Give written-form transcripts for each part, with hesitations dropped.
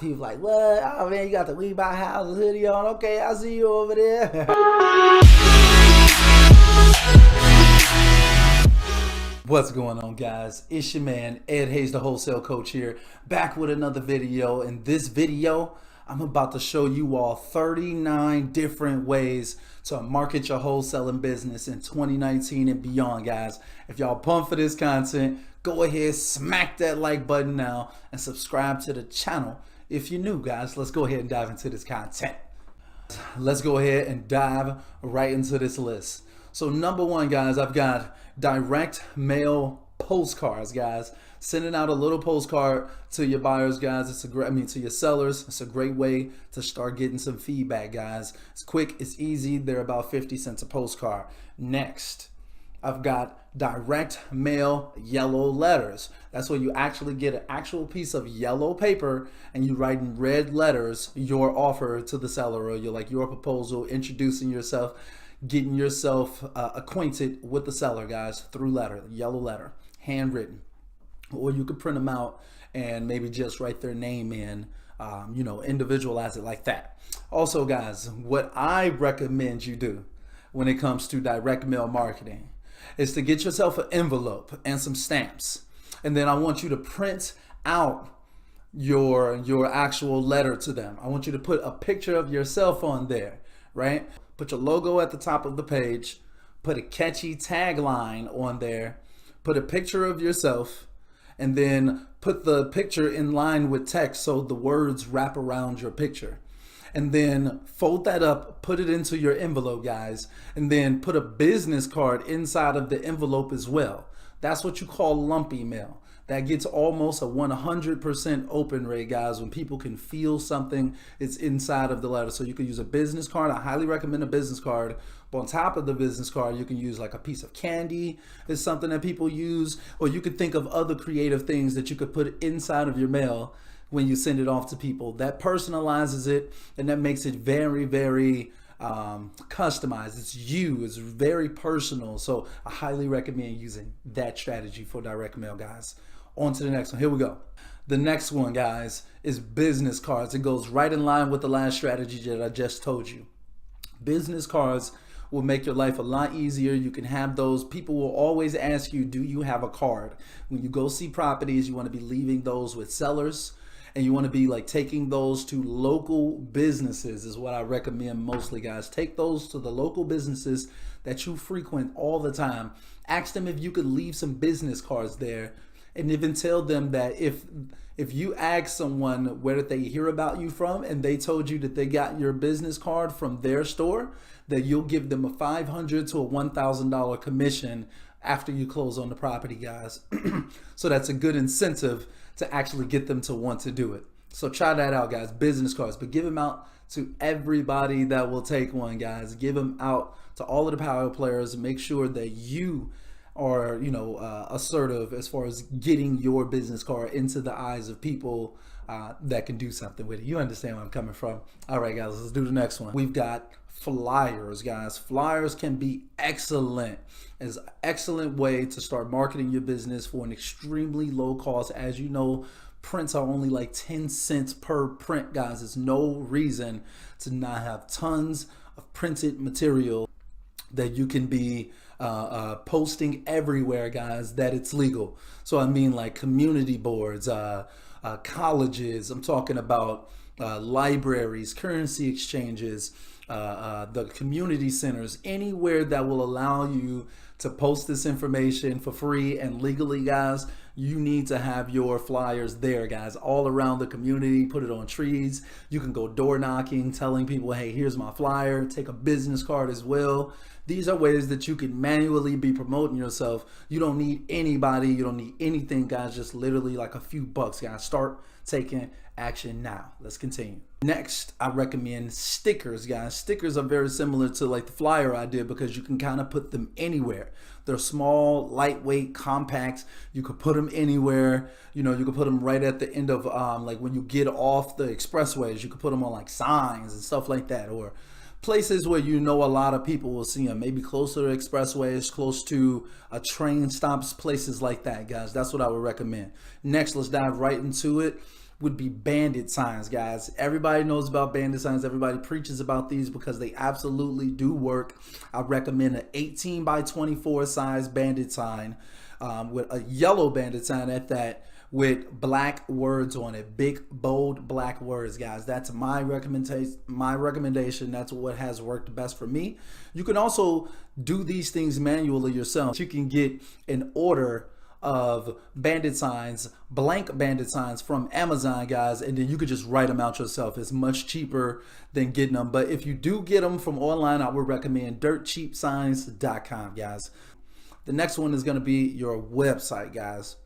People like, what? Oh man, you got the We Buy Houses hoodie on. Okay, I'll see you over there. What's going on, guys? It's your man, Ed Hayes, the wholesale coach here, back with another video. In this video, I'm about to show you all 39 different ways to market your wholesaling business in 2019 and beyond, guys. If y'all pumped for this content, go ahead, smack that like button now and subscribe to the channel. If you're new, guys, let's go ahead and dive into this content. Let's go ahead and dive right into this list. So number one, guys, I've got direct mail postcards, guys. Sending out a little postcard to your buyers, guys. It's a great, to your sellers. It's a great way to start getting some feedback, guys. It's quick, it's easy. They're about 50 cents a postcard. Next, I've got direct mail yellow letters. That's where you actually get an actual piece of yellow paper and you write in red letters your offer to the seller, or your proposal, introducing yourself, getting yourself acquainted with the seller, guys, through letter, yellow letter, handwritten. Or you could print them out and maybe just write their name in, individualize it like that. Also, guys, what I recommend you do when it comes to direct mail marketing is to get yourself an envelope and some stamps. And then I want you to print out your actual letter to them. I want you to put a picture of yourself on there, right? Put your logo at the top of the page, put a catchy tagline on there, put a picture of yourself, and then put the picture in line with text so the words wrap around your picture. And then fold that up, put it into your envelope, guys, and then put a business card inside of the envelope as well. That's what you call lumpy mail. That gets almost a 100% open rate, guys, when people can feel something is inside of the letter. So you can use a business card. I highly recommend a business card. But on top of the business card, you can use like a piece of candy is something that people use, or you could think of other creative things that you could put inside of your mail when you send it off to people. That personalizes it, and that makes it very, very customized. It's you, it's very personal. So I highly recommend using that strategy for direct mail, guys. On to the next one. Here we go. The next one, guys, is business cards. It goes right in line with the last strategy that I just told you. Business cards will make your life a lot easier. You can have those. People will always ask you, do you have a card? When you go see properties, you want to be leaving those with sellers, and you want to be like taking those to local businesses is what I recommend mostly, guys. Take those to the local businesses that you frequent all the time. Ask them if you could leave some business cards there, and even tell them that if you ask someone where did they hear about you from and they told you that they got your business card from their store, that you'll give them a $500 to a $1,000 commission after you close on the property, guys. So that's a good incentive to actually get them to want to do it. So try that out, guys. Business cards, but give them out to everybody that will take one, guys. Give them out to all of the power players. Make sure that you are, assertive as far as getting your business card into the eyes of people that can do something with it. You understand where I'm coming from. All right, guys, let's do the next one. We've got flyers, guys. Flyers can be excellent. It's an excellent way to start marketing your business for an extremely low cost. As you know, prints are only like 10 cents per print, guys. There's no reason to not have tons of printed material that you can be posting everywhere, guys, that it's legal. So I mean, like community boards, colleges, I'm talking about libraries, currency exchanges, the community centers, anywhere that will allow you to post this information for free and legally, guys. You need to have your flyers there, guys, all around the community. Put it on trees. You can go door knocking, telling people, hey, here's my flyer. Take a business card as well. These are ways that you can manually be promoting yourself. You don't need anybody. You don't need anything, guys. Just literally like a few bucks, guys. Start taking action now. Let's continue. Next, I recommend stickers, guys. Stickers are very similar to like the flyer idea because you can kind of put them anywhere. They're small, lightweight, compact. You could put them anywhere. You could put them right at the end of like when you get off the expressways. You could put them on like signs and stuff like that, or places where a lot of people will see them, maybe closer to expressways, close to train stops, places like that, guys. That's what I would recommend. Next, let's dive right into it. would be bandit signs, guys. Everybody knows about bandit signs. Everybody preaches about these because they absolutely do work. I recommend an 18 by 24 size bandit sign with a yellow bandit sign at that, with black words on it, big bold black words, guys. That's my recommendation. That's what has worked best for me. You can also do these things manually yourself. You can get an order of bandit signs, blank bandit signs from Amazon, guys, and then you could just write them out yourself. It's much cheaper than getting them. But if you do get them from online, I would recommend dirtcheapsigns.com, guys. The next one is going to be your website, guys.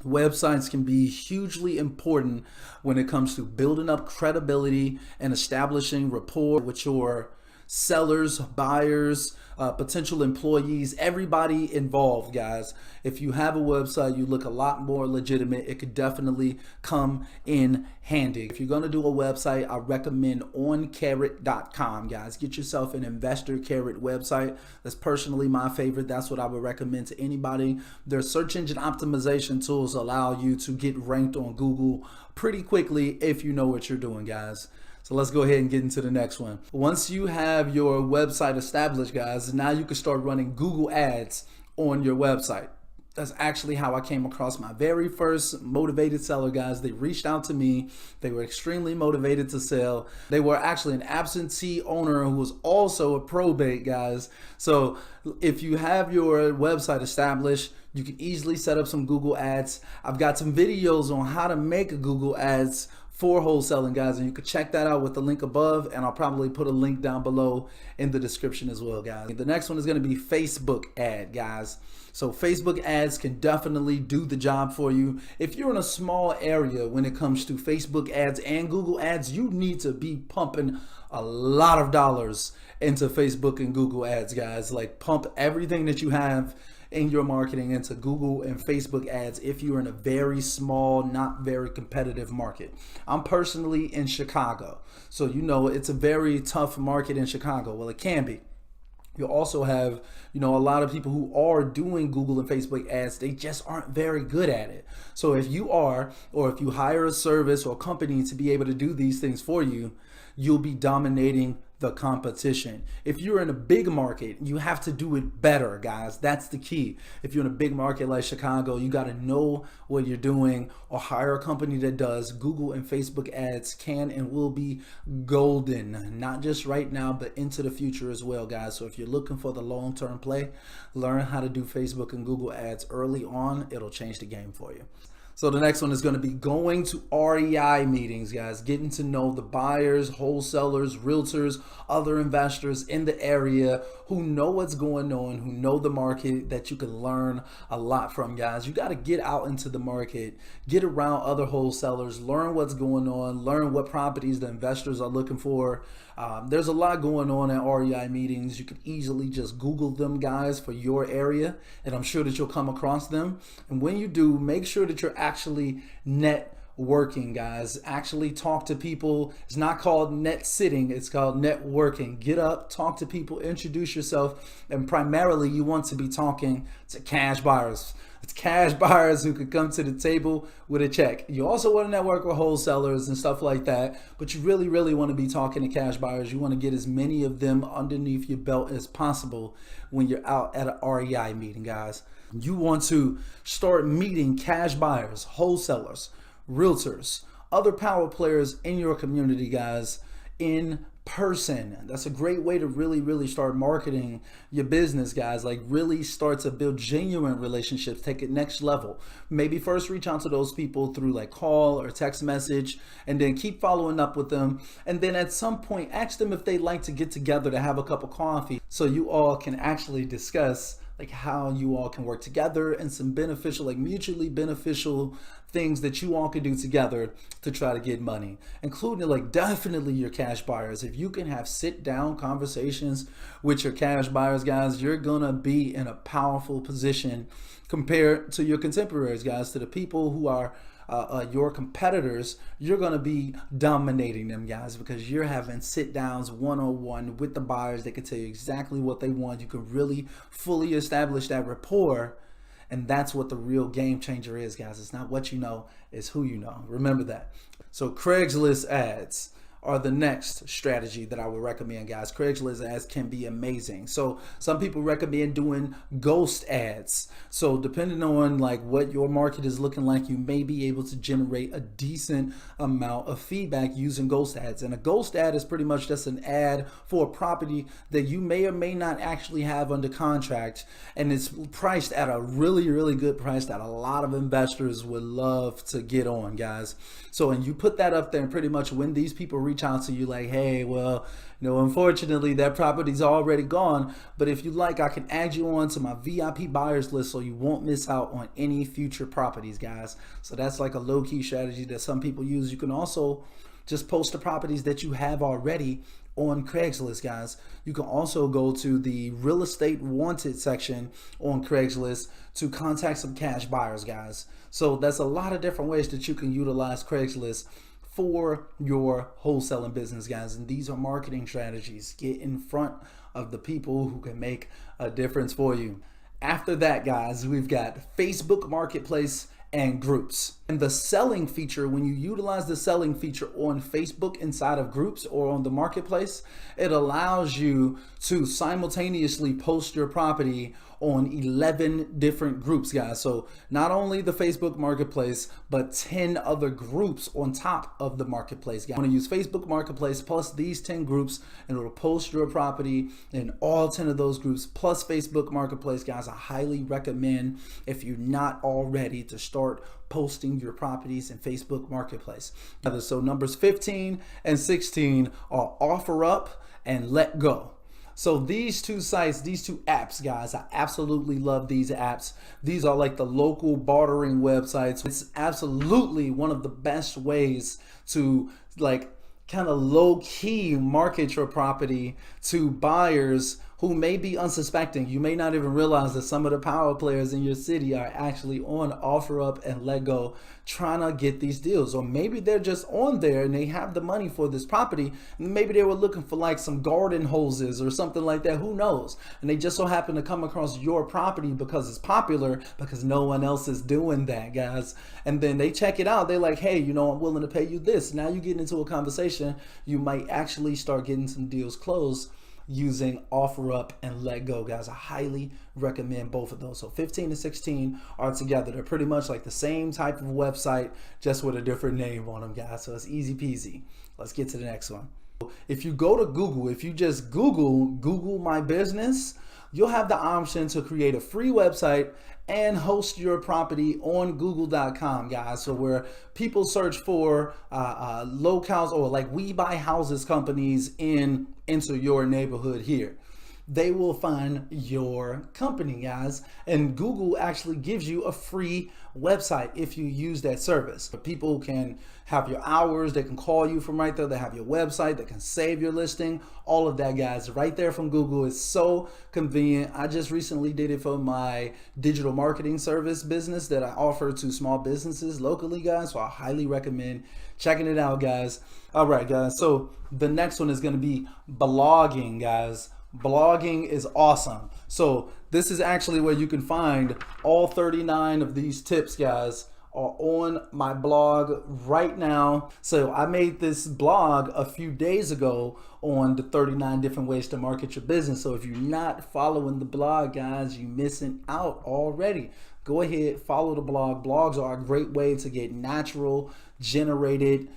Websites can be hugely important when it comes to building up credibility and establishing rapport with your sellers, buyers, potential employees, everybody involved, guys. If you have a website, you look a lot more legitimate. It could definitely come in handy. If you're going to do a website, I recommend oncarrot.com, guys. Get yourself an investor carrot website. That's personally my favorite. That's what I would recommend to anybody. Their search engine optimization tools allow you to get ranked on Google pretty quickly if you know what you're doing, guys. So let's go ahead and get into the next one. Once you have your website established, guys, now you can start running Google Ads on your website. That's actually how I came across my very first motivated seller, guys. They reached out to me. They were extremely motivated to sell. They were actually an absentee owner who was also a probate, guys. So if you have your website established, you can easily set up some Google Ads. I've got some videos on how to make Google Ads for wholesaling, guys, and you can check that out with the link above, and I'll probably put a link down below in the description as well, guys. The next one is going to be Facebook ad, guys. So Facebook ads can definitely do the job for you. If you're in a small area when it comes to Facebook ads and Google ads, you need to be pumping a lot of dollars into Facebook and Google ads, guys. Like, pump everything that you have in your marketing into Google and Facebook ads if you're in a very small, not very competitive market. I'm personally in Chicago, so you know it's a very tough market in Chicago. Well, it can be. You also have, a lot of people who are doing Google and Facebook ads. They just aren't very good at it. So if you are, or if you hire a service or company to be able to do these things for you, you'll be dominating the competition. If you're in a big market, you have to do it better, guys. That's the key. If you're in a big market like Chicago, you got to know what you're doing, or hire a company that does. Google and Facebook ads can and will be golden, not just right now, but into the future as well, guys. So if you're looking for the long-term play, learn how to do Facebook and Google ads early on. It'll change the game for you. So the next one is going to be going to REI meetings, guys, getting to know the buyers, wholesalers, realtors, other investors in the area who know what's going on, who know the market, that you can learn a lot from, guys. You got to get out into the market, get around other wholesalers, learn what's going on, learn what properties the investors are looking for. There's a lot going on at REI meetings. You can easily just Google them, guys, for your area, and I'm sure that you'll come across them. And when you do, make sure that you're actually networking, guys. Actually talk to people. It's not called net sitting, it's called networking. Get up, talk to people, introduce yourself, and primarily you want to be talking to cash buyers. It's cash buyers who could come to the table with a check. You also want to network with wholesalers and stuff like that, but you really, really want to be talking to cash buyers. You want to get as many of them underneath your belt as possible when you're out at an REI meeting, guys. You want to start meeting cash buyers, wholesalers, realtors, other power players in your community, guys, in person. That's a great way to really start marketing your business, guys. Like, really start to build genuine relationships, take it next level. Maybe first reach out to those people through like call or text message, and then keep following up with them. And then at some point ask them if they'd like to get together to have a cup of coffee, so you all can actually discuss like how you all can work together and some beneficial, like mutually beneficial things that you all can do together to try to get money, including like definitely your cash buyers. If you can have sit down conversations with your cash buyers, guys, you're gonna be in a powerful position compared to your contemporaries, guys, to the people who are your competitors. You're going to be dominating them, guys, because you're having sit downs one-on-one with the buyers. They can tell you exactly what they want. You can really fully establish that rapport And that's what the real game changer is, guys. It's not what you know, it's who you know. Remember that. So Craigslist ads are the next strategy that I would recommend, guys. Craigslist ads can be amazing. So some people recommend doing ghost ads. So depending on like what your market is looking like, you may be able to generate a decent amount of feedback using ghost ads. And a ghost ad is pretty much just an ad for a property that you may or may not actually have under contract, and it's priced at a really, really good price that a lot of investors would love to get on, guys. So, and you put that up there, and pretty much when these people reach out to you like, hey, well, unfortunately that property's already gone, but if you like, I can add you on to my VIP buyers list so you won't miss out on any future properties, guys. So that's like a low-key strategy that some people use. You can also just post the properties that you have already on Craigslist, guys. You can also go to the real estate wanted section on Craigslist to contact some cash buyers, guys. So that's a lot of different ways that you can utilize Craigslist for your wholesaling business, guys. And these are marketing strategies. Get in front of the people who can make a difference for you. After that, guys, we've got Facebook Marketplace and groups. And the selling feature, when you utilize the selling feature on Facebook inside of groups or on the marketplace, it allows you to simultaneously post your property on 11 different groups, guys. So not only the Facebook Marketplace, but 10 other groups on top of the marketplace, guys. You want to use Facebook Marketplace plus these 10 groups, and it'll post your property in all 10 of those groups plus Facebook Marketplace, guys. I highly recommend, if you're not already, to start posting your properties in Facebook Marketplace. So numbers 15 and 16 are OfferUp and Let Go. So these two sites, these two apps, guys, I absolutely love these apps. These are like the local bartering websites. It's absolutely one of the best ways to like kind of low-key market your property to buyers who may be unsuspecting. You may not even realize that some of the power players in your city are actually on OfferUp and Let Go trying to get these deals. Or maybe they're just on there and they have the money for this property, and maybe they were looking for like some garden hoses or something like that, who knows, and they just so happen to come across your property because it's popular, because no one else is doing that, guys. And then they check it out, they're like, hey, I'm willing to pay you this. Now you get into a conversation, you might actually start getting some deals closed using OfferUp and Let Go, guys. I highly recommend both of those. So 15 and 16 are together. They're pretty much like the same type of website, just with a different name on them, guys. So it's easy peasy. Let's get to the next one. If you go to Google, if you just Google my business, you'll have the option to create a free website and host your property on google.com, guys. So where people search for locales, or like we buy houses companies into your neighborhood here, they will find your company, guys. And Google actually gives you a free website if you use that service. People can have your hours, they can call you from right there, they have your website, they can save your listing, all of that, guys, right there from Google. Is so convenient. I just recently did it for my digital marketing service business that I offer to small businesses locally, guys. So I highly recommend checking it out, guys. All right, guys, so the next one is going to be blogging, guys. Blogging is awesome. So this is actually where you can find all 39 of these tips, guys, are on my blog right now. So I made this blog a few days ago on the 39 different ways to market your business. So if you're not following the blog, guys, you're missing out already. Go ahead, follow the blog. Blogs are a great way to get natural generated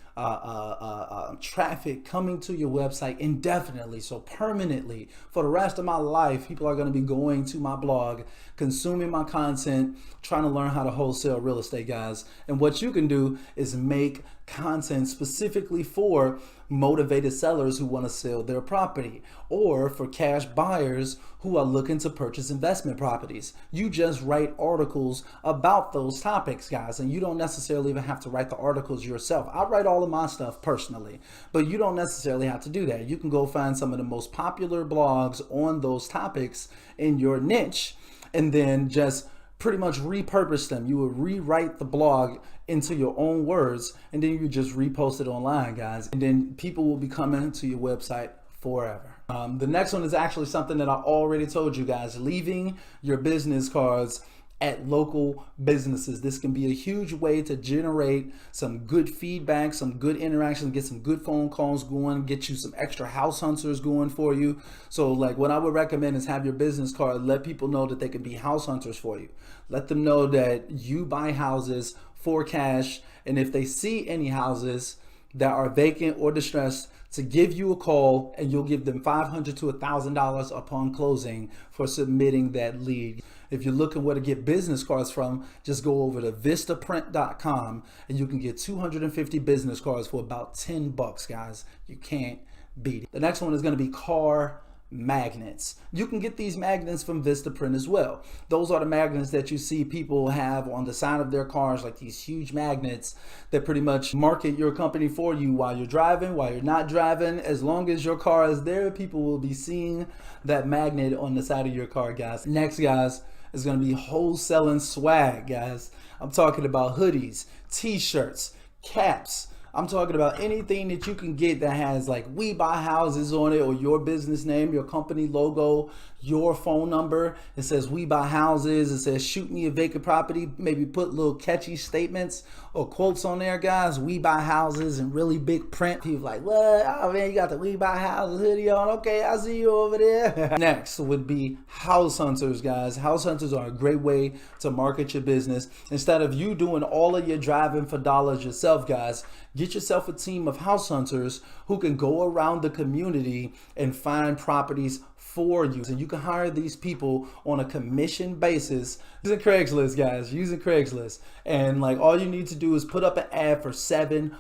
traffic coming to your website indefinitely, so permanently. For the rest of my life, people are going to be going to my blog, consuming my content, trying to learn how to wholesale real estate, guys. And what you can do is make content specifically for motivated sellers who want to sell their property, or for cash buyers who are looking to purchase investment properties. You just write articles about those topics, guys, and you don't necessarily even have to write the articles yourself. I write all of my stuff personally, but you don't necessarily have to do that. You can go find some of the most popular blogs on those topics in your niche, and then just pretty much repurpose them. You would rewrite the blog into your own words, and then you just repost it online, guys. And then people will be coming to your website forever. The next one is actually something that I already told you guys, leaving your business cards at local businesses. This can be a huge way to generate some good feedback, some good interaction, get some good phone calls going, get you some extra house hunters going for you. So like what I would recommend is have your business card, let people know that they can be house hunters for you. Let them know that you buy houses for cash, and if they see any houses that are vacant or distressed, to give you a call, and you'll give them $500 to $1,000 upon closing for submitting that lead. If you're looking where to get business cards from, just go over to vistaprint.com and you can get 250 business cards for about $10, guys. You can't beat it. The next one is going to be car magnets. You can get these magnets from Vistaprint as well. Those are the magnets that you see people have on the side of their cars, like these huge magnets that pretty much market your company for you while you're driving, while you're not driving. As long as your car is there, people will be seeing that magnet on the side of your car, guys. Next, guys, is going to be wholesaling swag, guys. I'm talking about hoodies, t-shirts, caps. I'm talking about anything that you can get that has like "We Buy Houses" on it, or your business name, your company logo, your phone number. It says "We Buy Houses." It says "Shoot me a vacant property." Maybe put little catchy statements or quotes on there, guys. "We Buy Houses" in really big print. People like, what? Oh man, you got the "We Buy Houses" hoodie on. Okay, I see you over there. Next would be house hunters, guys. House hunters are a great way to market your business. Instead of you doing all of your driving for dollars yourself, guys, get yourself a team of house hunters who can go around the community and find properties for you. And you can hire these people on a commission basis using Craigslist, guys, using Craigslist. And like all you need to do is put up an ad for $7,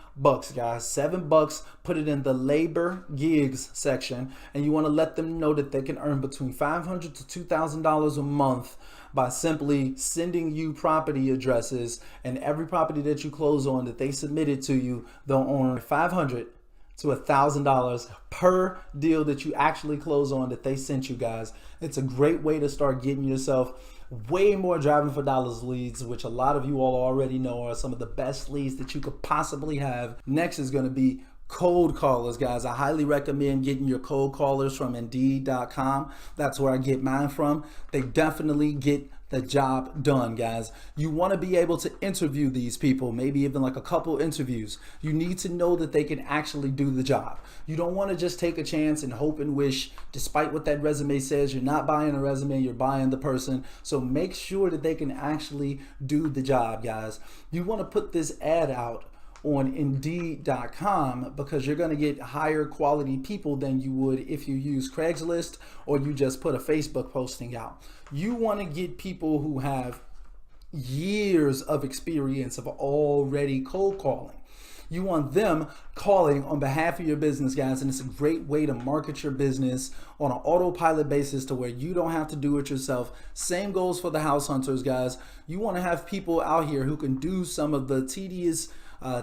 guys, $7. Put it in the labor gigs section, and you want to let them know that they can earn between $500 to $2,000 a month by simply sending you property addresses, and every property that you close on that they submitted to you, they'll earn $500 to $1,000 per deal that you actually close on that they sent you, guys. It's a great way to start getting yourself way more driving for dollars leads, which a lot of you all already know are some of the best leads that you could possibly have. Next is going to be cold callers, guys. I highly recommend getting your cold callers from Indeed.com. That's where I get mine from. They definitely get the job done, guys. You want to be able to interview these people, maybe even like a couple interviews. You need to know that they can actually do the job. You don't want to just take a chance and hope and wish, despite what that resume says. You're not buying a resume, you're buying the person. So make sure that they can actually do the job, guys. You want to put this ad out on Indeed.com because you're going to get higher quality people than you would if you use Craigslist or you just put a Facebook posting out. You want to get people who have years of experience of already cold calling. You want them calling on behalf of your business, guys, and it's a great way to market your business on an autopilot basis to where you don't have to do it yourself. Same goes for the house hunters, guys. You want to have people out here who can do some of the tedious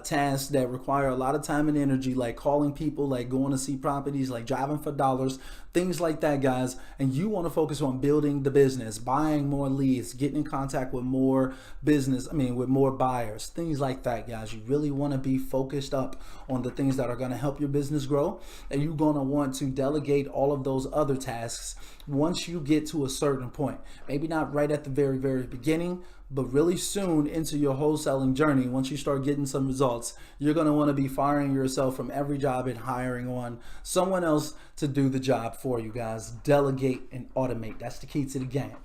tasks that require a lot of time and energy, like calling people, like going to see properties, like driving for dollars, things like that, guys. And you want to focus on building the business, buying more leads, getting in contact with more with more buyers, things like that, guys. You really want to be focused up on the things that are going to help your business grow, and you're going to want to delegate all of those other tasks once you get to a certain point. Maybe not right at the very, very beginning, but really soon into your wholesaling journey. Once you start getting some results, you're going to want to be firing yourself from every job and hiring on someone else to do the job for you, guys. Delegate and automate. That's the key to the game.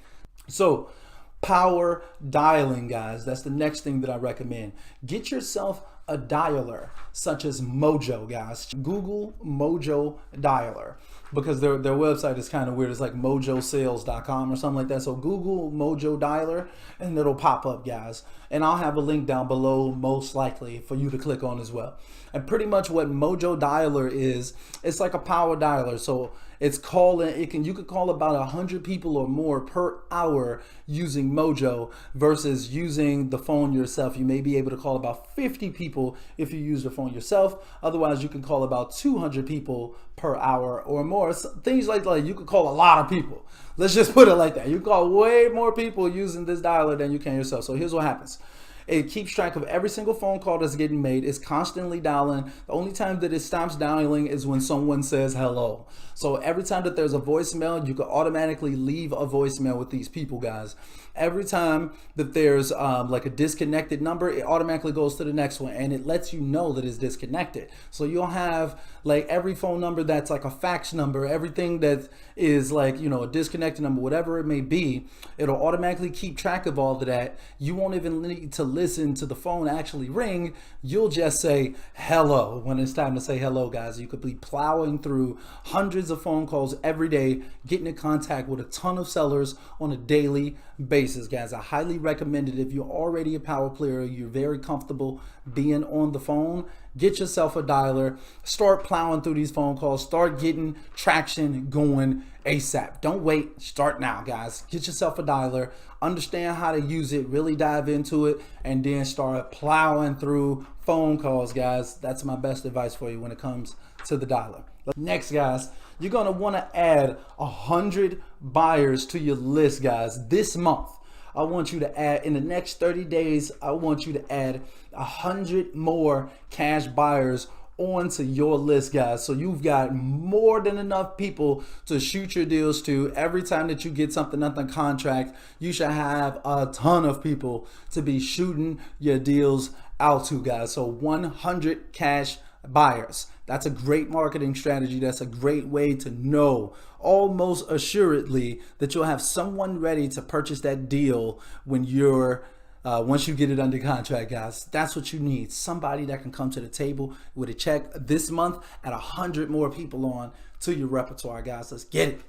So power dialing, guys. That's the next thing that I recommend. Get yourself a dialer such as Mojo, guys. Google Mojo dialer, because their website is kind of weird. It's like mojosales.com or something like that. So Google Mojo dialer and it'll pop up, guys. And I'll have a link down below, most likely, for you to click on as well. And pretty much what Mojo dialer is, it's like a power dialer. So it's calling, you could call about 100 people or more per hour using Mojo versus using the phone yourself. You may be able to call about 50 people if you use the phone yourself. Otherwise, you can call about 200 people per hour or more. Things like that. You could call a lot of people. Let's just put it like that. You call way more people using this dialer than you can yourself. So here's what happens. It keeps track of every single phone call that's getting made. It's constantly dialing. The only time that it stops dialing is when someone says hello. So every time that there's a voicemail, you can automatically leave a voicemail with these people, guys. every time that there's like a disconnected number, it automatically goes to the next one and it lets you know that it's disconnected. So you'll have like every phone number that's like a fax number, everything that is like, you know, a disconnected number, whatever it may be, it'll automatically keep track of all of that. You won't even need to listen to the phone actually ring. You'll just say hello when it's time to say hello, guys. You could be plowing through hundreds of phone calls every day, getting in contact with a ton of sellers on a daily basis, guys. I highly recommend it. If you're already a power player, you're very comfortable being on the phone, get yourself a dialer, start plowing through these phone calls, start getting traction going ASAP. Don't wait, start now, guys. Get yourself a dialer, understand how to use it, really dive into it, and then start plowing through phone calls, guys. That's my best advice for you when it comes to the dialer. Next, guys, you're gonna wanna add 100 buyers to your list, guys. This month, I want you to add, in the next 30 days, I want you to add 100 more cash buyers onto your list, guys. So you've got more than enough people to shoot your deals to. Every time that you get something under contract, you should have a ton of people to be shooting your deals out to, guys. So 100 cash buyers. That's a great marketing strategy. That's a great way to know almost assuredly that you'll have someone ready to purchase that deal when you're once you get it under contract, guys. That's what you need. Somebody that can come to the table with a check this month, at 100 more people on to your repertoire, guys. Let's get it.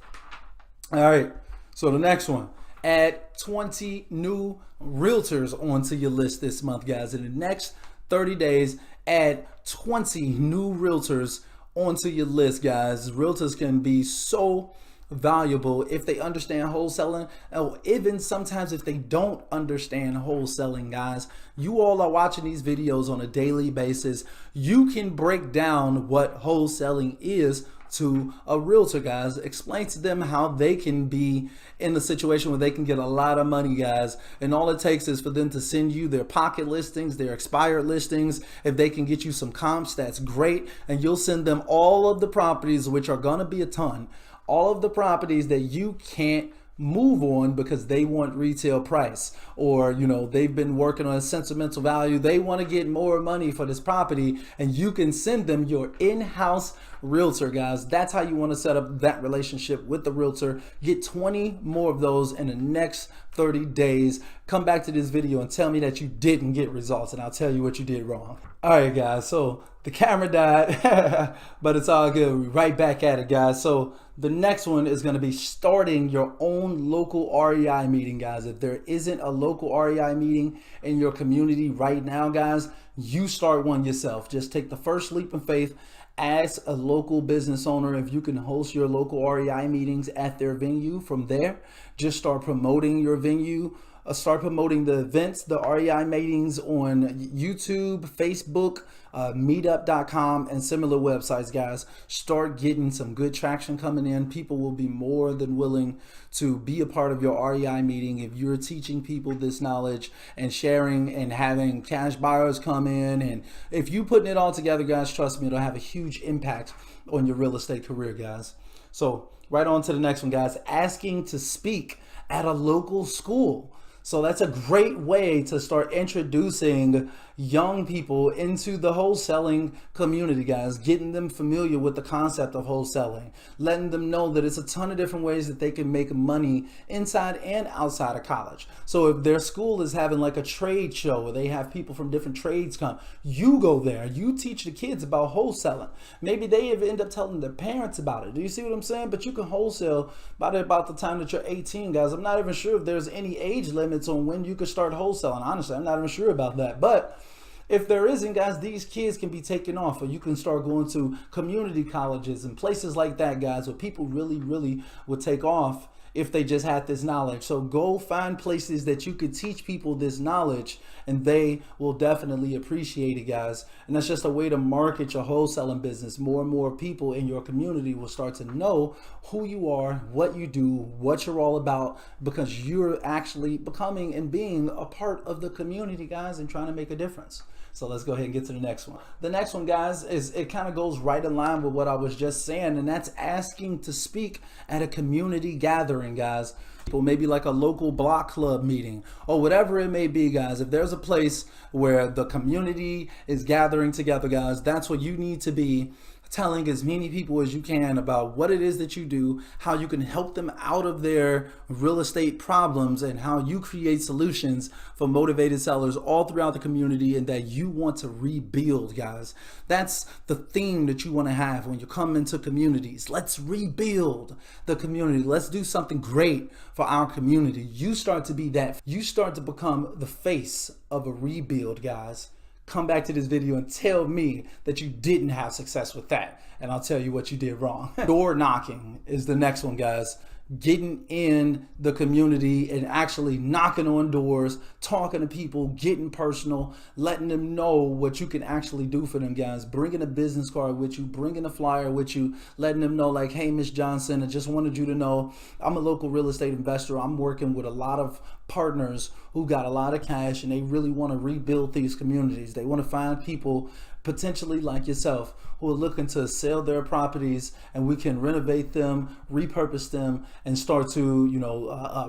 All right. So the next one, add 20 new realtors onto your list this month, guys. In the next 30 days, add 20 new realtors onto your list, guys. Realtors can be so valuable if they understand wholesaling, or even sometimes if they don't understand wholesaling, guys. You all are watching these videos on a daily basis. You can break down what wholesaling is to a realtor, guys. Explain to them how they can be in the situation where they can get a lot of money, guys. And all it takes is for them to send you their pocket listings, their expired listings. If they can get you some comps, that's great. And you'll send them all of the properties, which are gonna be a ton, all of the properties that you can't move on because they want retail price, or you know, they've been working on a sentimental value, they want to get more money for this property, and you can send them your in-house realtor, guys. That's how you want to set up that relationship with the realtor. Get 20 more of those in the next 30 days. Come back to this video and tell me that you didn't get results, and I'll tell you what you did wrong. All right, guys, so the camera died but it's all good. We're right back at it, guys. So the next one is going to be starting your own local REI meeting, guys. If there isn't a local REI meeting in your community right now, guys, you start one yourself. Just take the first leap of faith. As a local business owner, if you can host your local REI meetings at their venue, from there, just start promoting your venue. Start promoting the events, the REI meetings on YouTube, Facebook, meetup.com, and similar websites, guys. Start getting some good traction coming in. People will be more than willing to be a part of your REI meeting if you're teaching people this knowledge and sharing and having cash buyers come in. And if you putting it all together, guys, trust me, it'll have a huge impact on your real estate career, guys. So right on to the next one, guys. Asking to speak at a local school. So that's a great way to start introducing young people into the wholesaling community, guys, getting them familiar with the concept of wholesaling, letting them know that it's a ton of different ways that they can make money inside and outside of college. So if their school is having like a trade show where they have people from different trades come, you go there, you teach the kids about wholesaling. Maybe they even end up telling their parents about it. Do you see what I'm saying? But you can wholesale by about the time that you're 18, guys. I'm not even sure if there's any age limits on when you could start wholesaling. Honestly, I'm not even sure about that. But if there isn't, guys, these kids can be taken off, or you can start going to community colleges and places like that, guys, where people really would take off if they just had this knowledge. So go find places that you could teach people this knowledge, and they will definitely appreciate it, guys. And that's just a way to market your wholesaling business. More and more people in your community will start to know who you are, what you do, what you're all about, because you're actually becoming and being a part of the community, guys, and trying to make a difference. So let's go ahead and get to the next one. The next one, guys, is it kind of goes right in line with what I was just saying, and that's asking to speak at a community gathering, guys. Or maybe like a local block club meeting or whatever it may be, guys. If there's a place where the community is gathering together, guys, that's what you need to be, telling as many people as you can about what it is that you do, how you can help them out of their real estate problems, and how you create solutions for motivated sellers all throughout the community, and that you want to rebuild, guys. That's the theme that you want to have when you come into communities. Let's rebuild the community. Let's do something great for our community. You start to be that. You start to become the face of a rebuild, guys. Come back to this video and tell me that you didn't have success with that, and I'll tell you what you did wrong. Door knocking is the next one, guys. Getting in the community and actually knocking on doors, talking to people, getting personal, letting them know what you can actually do for them, guys. Bringing a business card with you, bringing a flyer with you, letting them know like, hey, Miss Johnson, I just wanted you to know I'm a local real estate investor. I'm working with a lot of partners who got a lot of cash, and they really want to rebuild these communities. They want to find people potentially like yourself who are looking to sell their properties, and we can renovate them, repurpose them, and start to,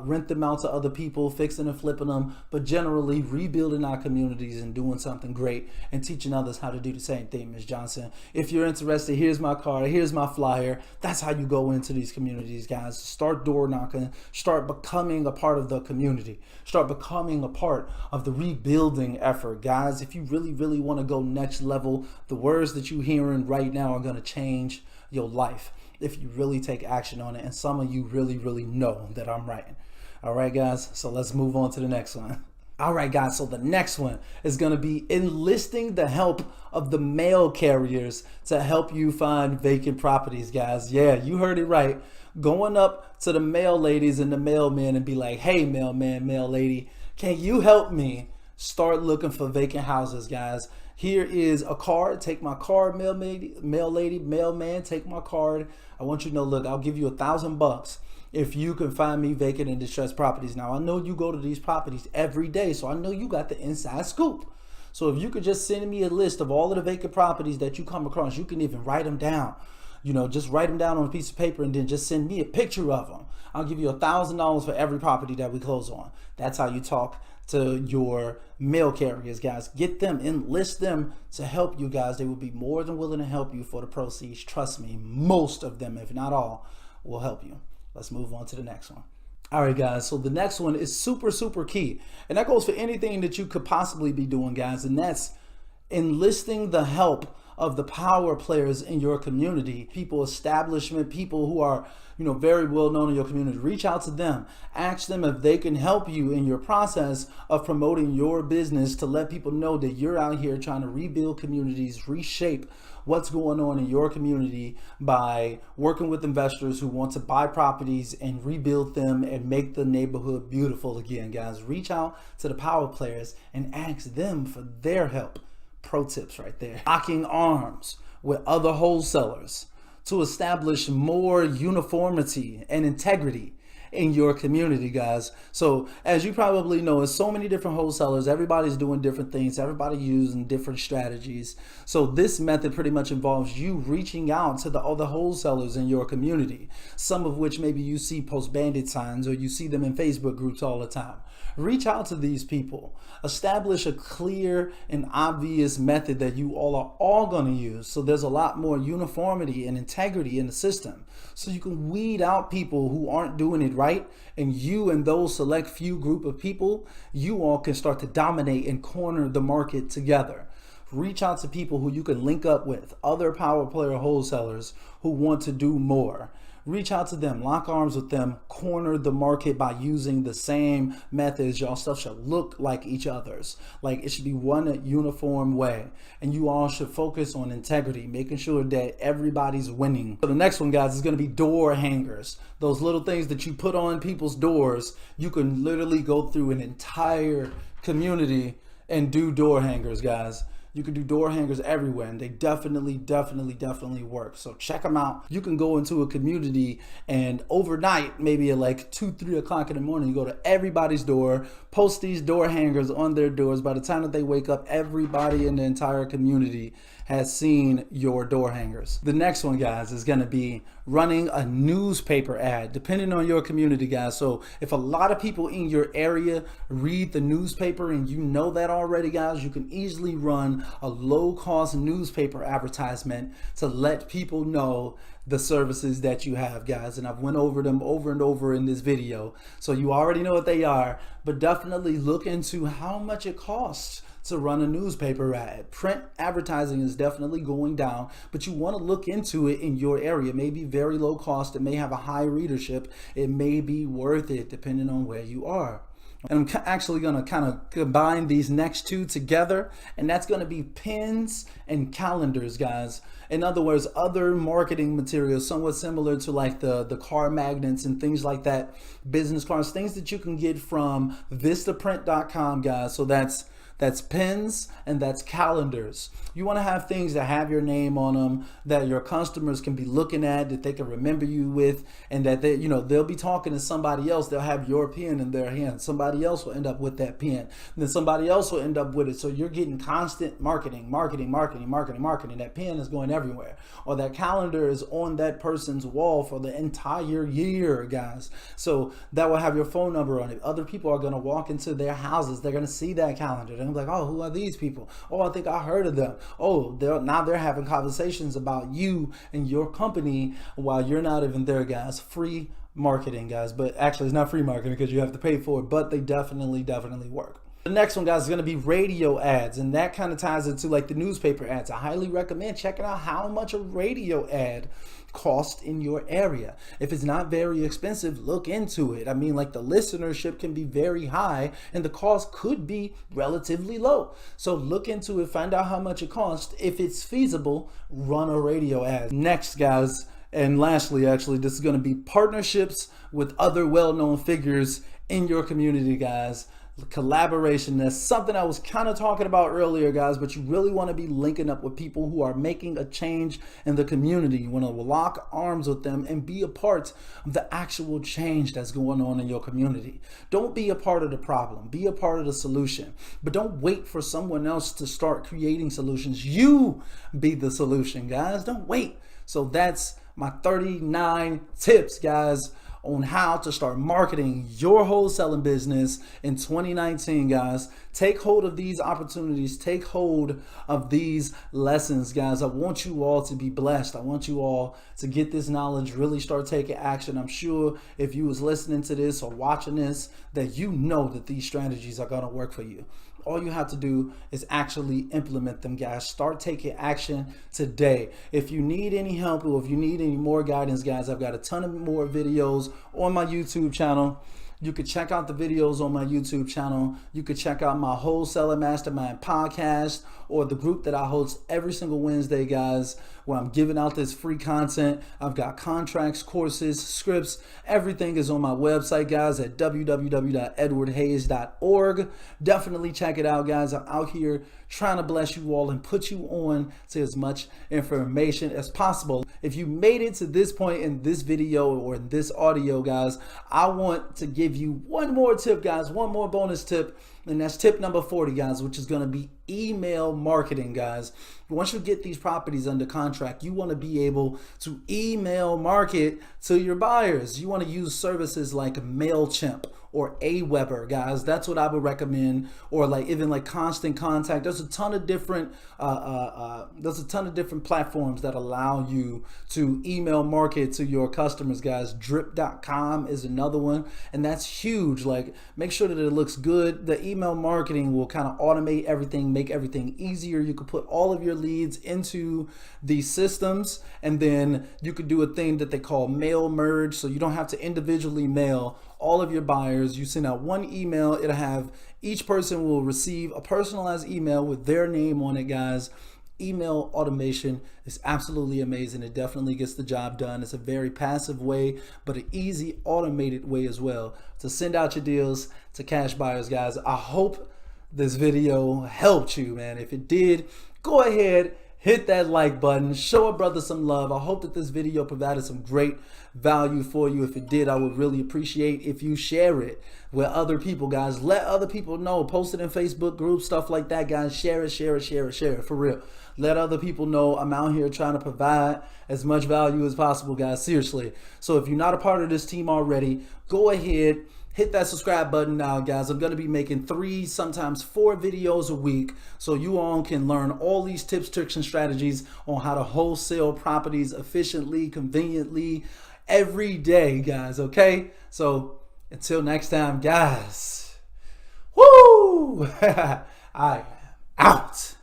rent them out to other people, fixing and flipping them, but generally rebuilding our communities and doing something great and teaching others how to do the same thing, Ms. Johnson. If you're interested, here's my card, here's my flyer. That's how you go into these communities, guys. Start door knocking, start becoming a part of the community, start becoming a part of the rebuilding effort, guys. If you really, really want to go next level, the words that you're hearing right now are going to change your life if you really take action on it, and some of you really, really know that I'm right. All right, guys, so let's move on to the next one. All right, guys, so the next one is going to be enlisting the help of the mail carriers to help you find vacant properties, guys. Yeah, you heard it right. Going up to the mail ladies and the mailmen and be like, hey, mailman, mail lady, can you help me start looking for vacant houses, guys? Here is a card. Take my card, mail lady, mailman, take my card. I want you to know, look, I'll give you $1,000 if you can find me vacant and distressed properties. Now, I know you go to these properties every day, so I know you got the inside scoop. So if you could just send me a list of all of the vacant properties that you come across, you can even write them down. Just write them down on a piece of paper and then just send me a picture of them. I'll give you $1,000 for every property that we close on. That's how you talk to your mail carriers, guys. Get them, enlist them to help you, guys. They will be more than willing to help you for the proceeds. Trust me, most of them, if not all, will help you. Let's move on to the next one. All right, guys, so the next one is super, super key. And that goes for anything that you could possibly be doing, guys. And that's enlisting the help of the power players in your community, people, establishment, people who are, very well known in your community. Reach out to them, ask them if they can help you in your process of promoting your business, to let people know that you're out here trying to rebuild communities, reshape what's going on in your community by working with investors who want to buy properties and rebuild them and make the neighborhood beautiful again, guys. Reach out to the power players and ask them for their help. Pro tips right there. Locking arms with other wholesalers to establish more uniformity and integrity in your community, guys. So as you probably know, there's so many different wholesalers. Everybody's doing different things. Everybody using different strategies. So this method pretty much involves you reaching out to the other wholesalers in your community, some of which maybe you see post bandit signs or you see them in Facebook groups all the time. Reach out to these people. Establish a clear and obvious method that you all are all going to use, so there's a lot more uniformity and integrity in the system, so you can weed out people who aren't doing it right, and you and those select few group of people, you all can start to dominate and corner the market together. Reach out to people who you can link up with, other power player wholesalers who want to do more. Reach out to them, lock arms with them, corner the market by using the same methods. Y'all stuff should look like each other's. Like, it should be one uniform way. And you all should focus on integrity, making sure that everybody's winning. So the next one, guys, is going to be door hangers. Those little things that you put on people's doors. You can literally go through an entire community and do door hangers, guys. You can do door hangers everywhere, and they definitely work. So check them out. You can go into a community and overnight, maybe at like 2-3 o'clock in the morning, you go to everybody's door, post these door hangers on their doors. By the time that they wake up, everybody in the entire community has seen your door hangers. The next one, guys, is gonna be running a newspaper ad, depending on your community, guys. So if a lot of people in your area read the newspaper and you know that already, guys, you can easily run a low-cost newspaper advertisement to let people know the services that you have, guys. And I've went over them over and over in this video, so you already know what they are, but definitely look into how much it costs to run a newspaper ad. Print advertising is definitely going down, but you want to look into it in your area. It may be very low cost, it may have a high readership, it may be worth it depending on where you are. And I'm actually going to kind of combine these next two together, and that's going to be pins and calendars, guys. In other words, other marketing materials somewhat similar to like the car magnets and things like that, business cards, things that you can get from vistaprint.com, guys. So that's pins and that's calendars. You want to have things that have your name on them, that your customers can be looking at, that they can remember you with, and that they, they'll be talking to somebody else. They'll have your pen in their hand. Somebody else will end up with that pen. And then somebody else will end up with it. So you're getting constant marketing. That pen is going everywhere. Or that calendar is on that person's wall for the entire year, guys. So that will have your phone number on it. Other people are going to walk into their houses. They're going to see that calendar. They're like, oh, who are these people? Oh, I think I heard of them. Oh, now they're having conversations about you and your company while you're not even there, guys. Free marketing, guys. But actually, it's not free marketing because you have to pay for it, but they definitely work. The next one, guys, is going to be radio ads, and that kind of ties into like the newspaper ads. I highly recommend checking out how much a radio ad cost in your area. If it's not very expensive, look into it. I mean, like the listenership can be very high and the cost could be relatively low. So look into it, find out how much it costs. If it's feasible, run a radio ad. Next, guys, and lastly, actually, this is going to be partnerships with other well-known figures in your community, guys. Collaboration. That's something I was kind of talking about earlier, guys, but you really want to be linking up with people who are making a change in the community. You want to lock arms with them and be a part of the actual change that's going on in your community. Don't be a part of the problem, be a part of the solution, but don't wait for someone else to start creating solutions. You be the solution, guys. Don't wait. So that's my 39 tips, guys, on how to start marketing your wholesaling business in 2019, guys. Take hold of these opportunities. Take hold of these lessons, guys. I want you all to be blessed. I want you all to get this knowledge, really start taking action. I'm sure if you was listening to this or watching this, that you know that these strategies are going to work for you. All you have to do is actually implement them, guys. Start taking action today. If you need any help or if you need any more guidance, guys, I've got a ton of more videos on my YouTube channel. You could check out the videos on my YouTube channel. You could check out my Wholesaling Mastermind podcast or the group that I host every single Wednesday, guys, where I'm giving out this free content. I've got contracts, courses, scripts. Everything is on my website, guys, at www.edwardhayes.org. Definitely check it out, guys. I'm out here trying to bless you all and put you on to as much information as possible. If you made it to this point in this video or in this audio, guys, I want to give you one more tip, guys, one more bonus tip. And that's tip number 40, guys, which is going to be email marketing, guys. Once you get these properties under contract, you want to be able to email market to your buyers. You want to use services like MailChimp or Aweber, guys. That's what I would recommend. Or like even like Constant Contact. There's a ton of different platforms that allow you to email market to your customers, guys. Drip.com is another one, and that's huge. Like, make sure that it looks good. The email marketing will kind of automate everything, make everything easier. You could put all of your leads into these systems, and then you could do a thing that they call mail merge, so you don't have to individually mail all of your buyers. You send out one email, it'll have each person will receive a personalized email with their name on it, guys. Email automation is absolutely amazing. It definitely gets the job done. It's a very passive way, but an easy automated way as well to send out your deals to cash buyers, guys. I hope this video helped you, man. If it did, go ahead, hit that like button, show a brother some love. I hope that this video provided some great value for you. If it did, I would really appreciate if you share it with other people, guys. Let other people know. Post it in Facebook groups, stuff like that, guys. Share it, share it, share it, share it, for real. Let other people know I'm out here trying to provide as much value as possible, guys. Seriously. So if you're not a part of this team already, go ahead, hit that subscribe button now, guys. I'm going to be making 3, sometimes 4 videos a week, so you all can learn all these tips, tricks, and strategies on how to wholesale properties efficiently, conveniently, every day, guys. Okay? So until next time, guys. Woo! I am out.